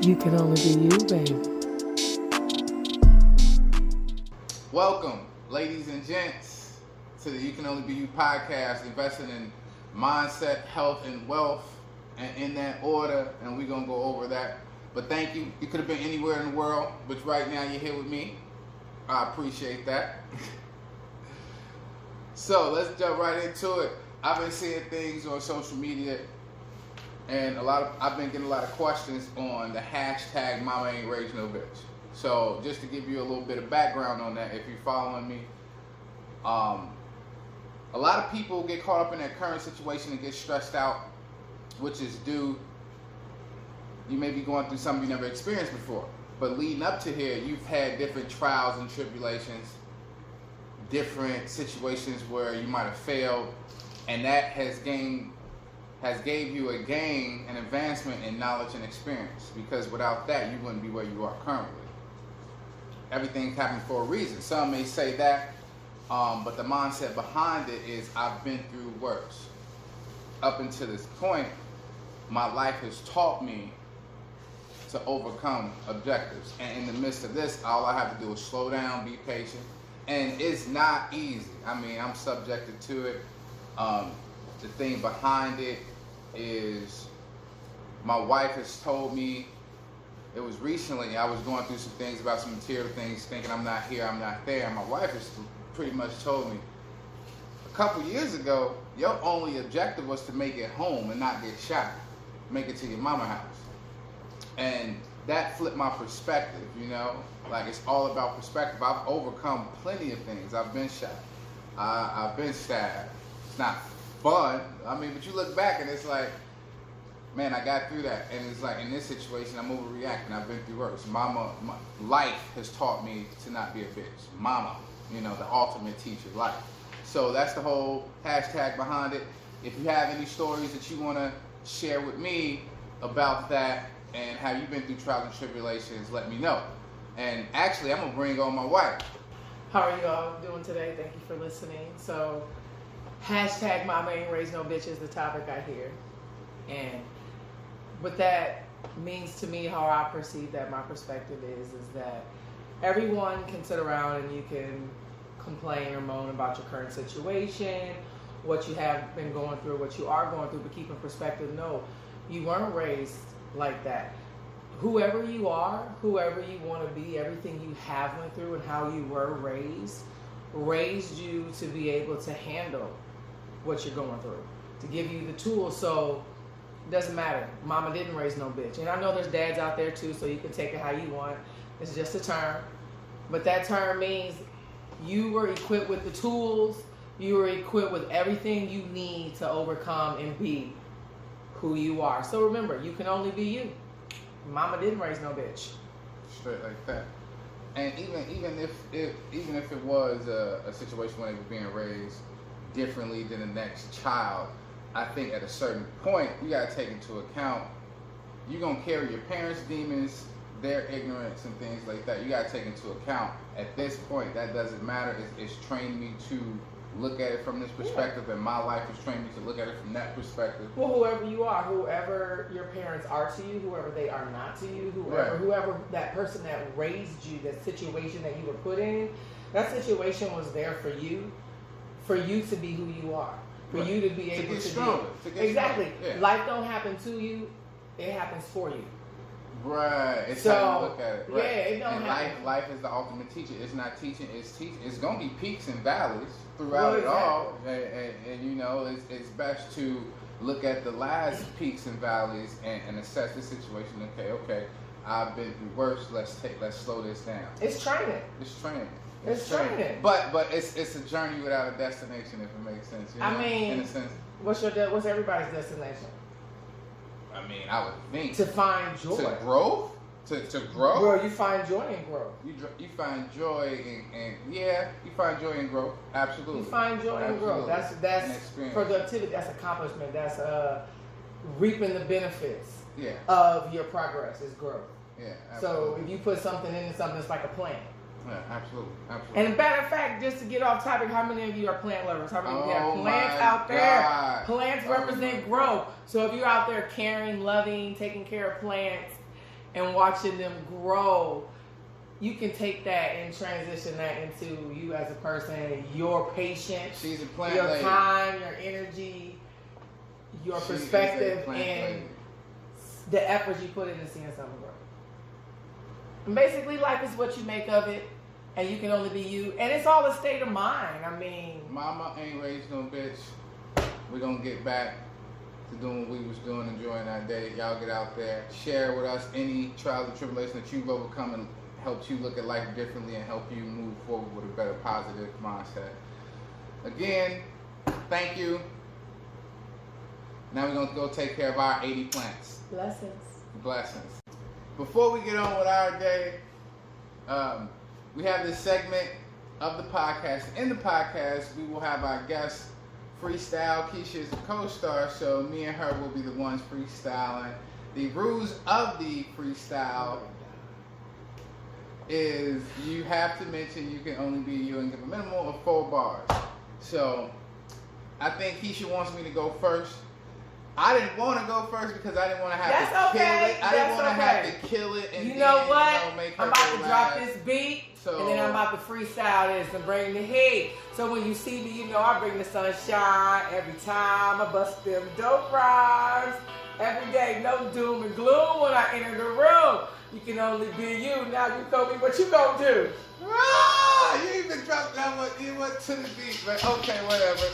You can only be you, baby. Welcome, ladies and gents, to the You Can Only Be You podcast, investing in mindset, health, and wealth, and in that order, and we're going to go over that. But thank you. You could have been anywhere in the world, but right now you're here with me. I appreciate that. So let's jump right into it. I've been seeing things on social media, and I've been getting a lot of questions on the hashtag Mama Ain't Raised No Bitch. So just to give you a little bit of background on that, if you're following me, a lot of people get caught up in their current situation and get stressed out, which is due, you may be going through something you never experienced before. But leading up to here, you've had different trials and tribulations, different situations where you might have failed, and that has gave you an advancement in knowledge and experience, because without that you wouldn't be where you are currently. Everything's happening for a reason. Some may say that, but the mindset behind it is I've been through worse. Up until this point, my life has taught me to overcome objectives, and in the midst of this, all I have to do is slow down, be patient, and it's not easy. I mean, I'm subjected to it. The thing behind it is my wife has told me, it was recently, I was going through some things about some material things, thinking I'm not here, I'm not there, and my wife has pretty much told me, a couple years ago, your only objective was to make it home and not get shot, make it to your mama house. And that flipped my perspective, you know, like it's all about perspective. I've overcome plenty of things. I've been shot, I've been stabbed. It's not fun, I mean, but you look back and it's like, man, I got through that. And it's like, in this situation, I'm overreacting. I've been through worse. Life has taught me to not be a bitch. Mama, you know, the ultimate teacher, life. So that's the whole hashtag behind it. If you have any stories that you want to share with me about that and how you've been through trials and tribulations, let me know. And actually, I'm going to bring on my wife. How are you all doing today? Thank you for listening. So, hashtag Mama Ain't Raised No Bitch is the topic I hear. And what that means to me, how I perceive that, my perspective is that everyone can sit around and you can complain or moan about your current situation, what you have been going through, what you are going through, but keep in perspective, no, you weren't raised like that. Whoever you are, whoever you want to be, everything you have went through and how you were raised you to be able to handle what you're going through, to give you the tools. So it doesn't matter. Mama didn't raise no bitch. And I know there's dads out there too, so you can take it how you want. It's just a term. But that term means you were equipped with the tools. You were equipped with everything you need to overcome and be who you are. So remember, you can only be you. Mama didn't raise no bitch. Straight like that. And even if it was a situation where they were being raised differently than the next child, I think at a certain point you gotta take into account you're gonna carry your parents' demons, their ignorance and things like that. You gotta take into account at this point. That doesn't matter. It's trained me to look at it from this perspective, and my life has trained me to look at it from that perspective. Well, whoever you are, whoever your parents are to you, whoever they are not to you, whoever that person that raised you, that situation that you were put in, that situation was there for you to be who you are, for you to be able to get stronger. Exactly. Yeah. Life don't happen to you; it happens for you. Right. It's how you look at it. Right. Yeah, it don't happen. Life is the ultimate teacher. It's not teaching, it's teaching. It's going to be peaks and valleys throughout it all. And you know, it's best to look at the last peaks and valleys and assess the situation. Okay, I've been through worse. Let's slow this down. It's training. It's training. But it's a journey without a destination, if it makes sense. You know? I mean, in a sense. What's everybody's destination? I mean, I would think to find joy, to grow, to grow. Well, you find joy in growth. You find joy you find joy in growth. Absolutely. You find joy in growth. That's productivity. That's accomplishment. That's reaping the benefits of your progress is growth. Yeah. Absolutely. So if you put something into something, it's like a plant. Yeah, absolutely. And a matter of fact, just to get off topic, how many of you are plant lovers? How many of you have plants out there? Plants represent growth. So if you're out there caring, loving, taking care of plants, and watching them grow, you can take that and transition that into you as a person, your patience, She's a plant your lady. time, your energy, your She perspective, is a plant and lady. the effort you put into seeing something grow. And basically, life is what you make of it, and you can only be you. And it's all a state of mind. I mean, Mama ain't raised no bitch. We're gonna get back to doing what we was doing, enjoying our day. Y'all get out there, share with us any trials and tribulations that you've overcome and helped you look at life differently and help you move forward with a better positive mindset. Again, thank you. Now we're gonna go take care of our 80 plants. blessings. Blessings. Before we get on with our day, we have this segment of the podcast. In the podcast, we will have our guest freestyle. Keisha is a co-star, so me and her will be the ones freestyling. The rules of the freestyle is you have to mention you can only be you and give a minimum of 4 bars. So I think Keisha wants me to go first. I didn't want to go first because I didn't want to have That's to kill okay. it. I didn't That's want to okay. have to kill it and You know what? make her I'm about go to drop last. this beat, So- and then I'm about to freestyle this and bring the heat. So when you see me, you know I bring the sunshine every time. I bust them dope rhymes every day. No doom and gloom when I enter the room. You can only be you. Now Ucoby, what you gonna do? Ah, you even dropped that one. You went to the beat, but okay, whatever.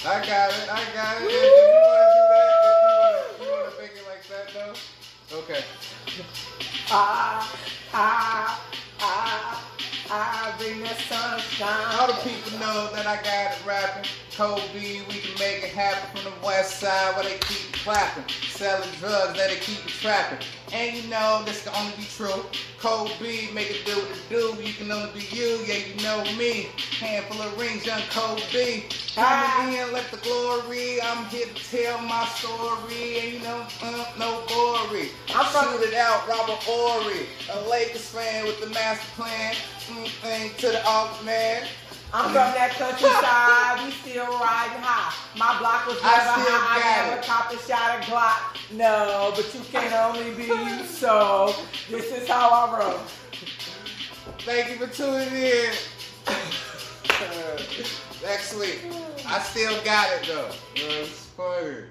I got it. If you want to do that, if you want to make it like that, though. Okay. I bring the sunshine. All the people know that I got it rapping. Ucoby, we can make it happen from the west side where they keep clapping. Selling drugs, let it keep it trapping. And you know this can only be true. Ucoby, make it do what it do. You can only be you, yeah, you know me. Handful of rings, young Ucoby. Coming in, let the glory. I'm here to tell my story. And you know, no glory. I'm from- Shoot it out, Robert Horry. A Lakers fan with the master plan. Thing to the off man. I'm from that countryside, we still riding high. My block was I never still high, I got never it. copped a shot of Glock. No, but you can only be you, so this is how I roll. Thank you for tuning in. Next week. I still got it though. It's funny.